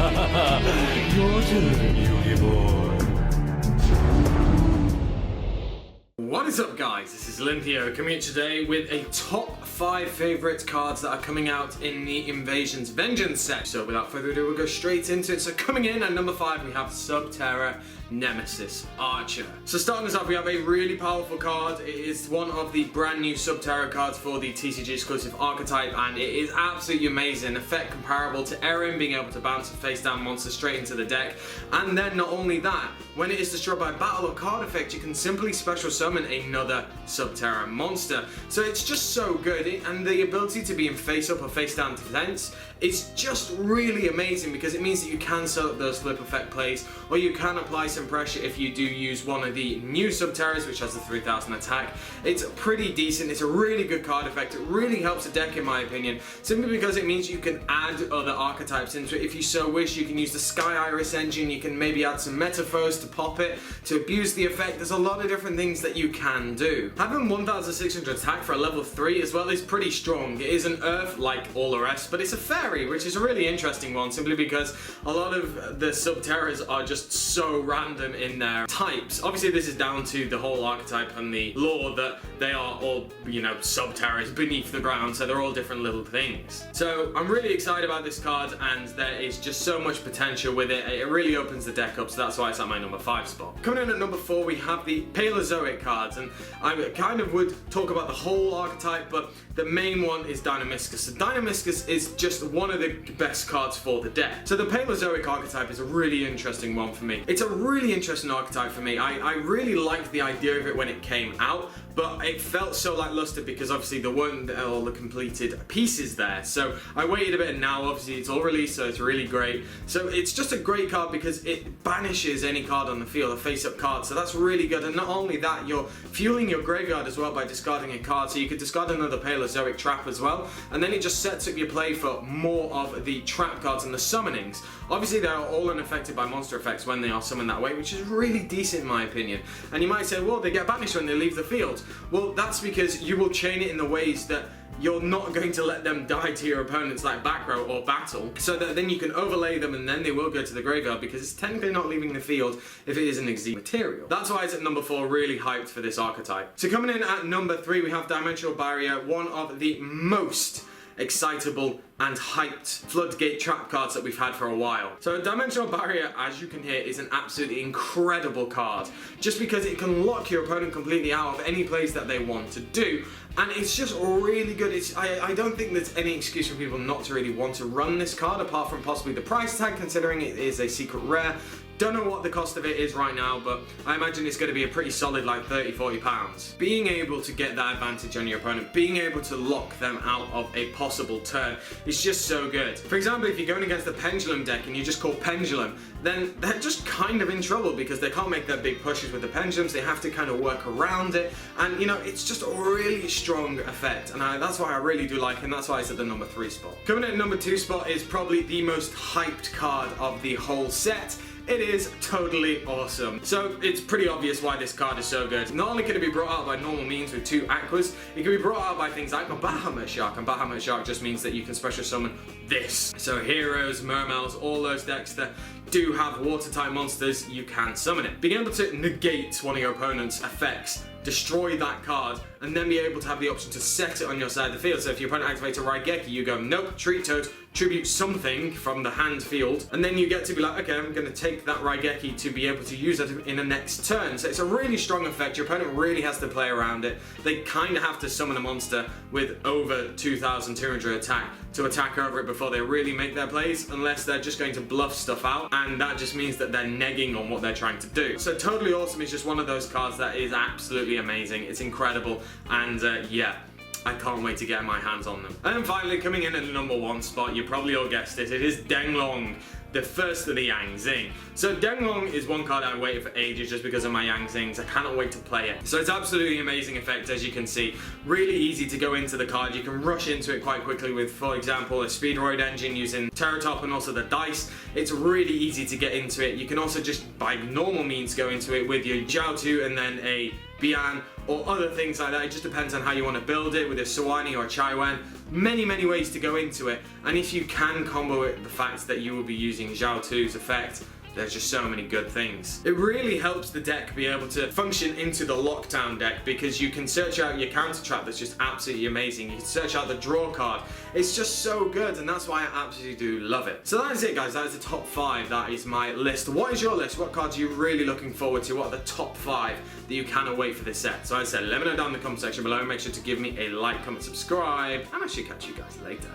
Your turn, Yogi boy. What is up, guys? This is AlintheaYoh coming here today with a top 5 favourite cards that are coming out in the Invasion's Vengeance set. So without further ado, we'll go straight into it. So coming in at number 5, we have Subterra Nemesis Archer. So starting us off, we have a really powerful card. It is one of the brand new Subterra cards for the TCG exclusive archetype, and it is absolutely amazing. Effect comparable to Erin, being able to bounce a face down monster straight into the deck. And then not only that, when it is destroyed by battle or card effect, you can simply special summon another Subterra monster. So it's just so good, and the ability to be in face up or face down defense is just really amazing, because it means that you can set up those flip effect plays, or you can apply some pressure if you do use one of the new Subterras, which has the 3000 attack. It's pretty decent. It's a really good card effect. It really helps the deck in my opinion, simply because it means you can add other archetypes into it if you so wish. You can use the Sky Iris engine, you can maybe add some Metaphors to pop it, to abuse the effect. There's a lot of different things that you can do. Having 1600 attack for a level 3 as well is pretty strong. It is an Earth like all the rest, but it's a fairy, which is a really interesting one, simply because a lot of the Subterras are just so random in their types. Obviously this is down to the whole archetype and the lore that they are all, you know, Subterras beneath the ground, so they're all different little things. So I'm really excited about this card, and there is just so much potential with it. It really opens the deck up, so that's why it's at my number 5 spot. Coming in at number 4, we have the Paleozoic cards, and I kind of would talk about the whole archetype, but the main one is Dynamiscus. So Dynamiscus is just one of the best cards for the deck. So the Paleozoic archetype is a really interesting one for me. It's a really interesting archetype for me. I really liked the idea of it when it came out, but it felt so lackluster because obviously there weren't all the completed pieces there. So I waited a bit, and now obviously it's all released, so it's really great. So it's just a great card because it banishes any card on the field, a face-up card, so that's really good. And not only that, you're fueling your graveyard as well by discarding a card, so you could discard another Paleozoic trap as well, and then it just sets up your play for more of the trap cards and the summonings. Obviously they are all unaffected by monster effects when they are summoned that way, which is really decent in my opinion. And you might say, well, they get banished when they leave the field. Well, that's because you will chain it in the ways that you're not going to let them die to your opponents like back row or battle, so that then you can overlay them and then they will go to the graveyard, because it's technically not leaving the field if it is an exec material. That's why it's at number 4, really hyped for this archetype. So coming in at number 3, we have Dimensional Barrier, one of the most excitable and hyped floodgate trap cards that we've had for a while. So Dimensional Barrier, as you can hear, is an absolutely incredible card, just because it can lock your opponent completely out of any plays that they want to do, and it's just really good. I don't think there's any excuse for people not to really want to run this card, apart from possibly the price tag, considering it is a secret rare. Don't know what the cost of it is right now, but I imagine it's going to be a pretty solid like £30–40. Being able to get that advantage on your opponent, being able to lock them out of a possible turn is just so good. For example, if you're going against the Pendulum deck and you just call Pendulum, then they're just kind of in trouble because they can't make their big pushes with the Pendulums. They have to kind of work around it, and you know, it's just a really strong effect, and that's why I really do like it, and that's why it's at the number 3 spot. Coming in at number 2 spot is probably the most hyped card of the whole set. It is totally awesome. So it's pretty obvious why this card is so good. Not only can it be brought out by normal means with 2 Aquas, it can be brought out by things like a Bahamut Shark, and Bahamut Shark just means that you can special summon this. So Heroes, Mermels, all those decks that do have water type monsters, you can summon it. Being able to negate one of your opponent's effects, destroy that card, and then be able to have the option to set it on your side of the field. So if your opponent activates a Raigeki, you go, nope, Treat Toad, tribute something from the hand field, and then you get to be like, okay, I'm going to take that Raigeki to be able to use it in the next turn. So it's a really strong effect. Your opponent really has to play around it. They kind of have to summon a monster with over 2200 attack to attack over it before they really make their plays, unless they're just going to bluff stuff out, and that just means that they're negging on what they're trying to do. So Totally Awesome is just one of those cards that is absolutely amazing. It's incredible, and yeah, I can't wait to get my hands on them. And then finally, coming in at the number 1 spot, you probably all guessed it, it is Denglong, the first of the Yang Zing. So Denglong is one card I waited for ages just because of my Yang Zings. I cannot wait to play it. So it's absolutely amazing effect, as you can see. Really easy to go into the card. You can rush into it quite quickly with, for example, a Speedroid engine using Terratop and also the dice. It's really easy to get into it. You can also just, by normal means, go into it with your Jiaotu and then a Bian, or other things like that. It just depends on how you want to build it with a Sawani or a Chaiwan. Many ways to go into it, and if you can combo it with the fact that you will be using Zhao Tu's effect, there's just so many good things. It really helps the deck be able to function into the lockdown deck, because you can search out your counter trap that's just absolutely amazing. You can search out the draw card. It's just so good, and that's why I absolutely do love it. So that is it, guys. That is the top 5. That is my list. What is your list? What cards are you really looking forward to? What are the top 5 that you cannot wait for this set? So as I said, let me know down in the comment section below. Make sure to give me a like, comment, subscribe, and I should catch you guys later.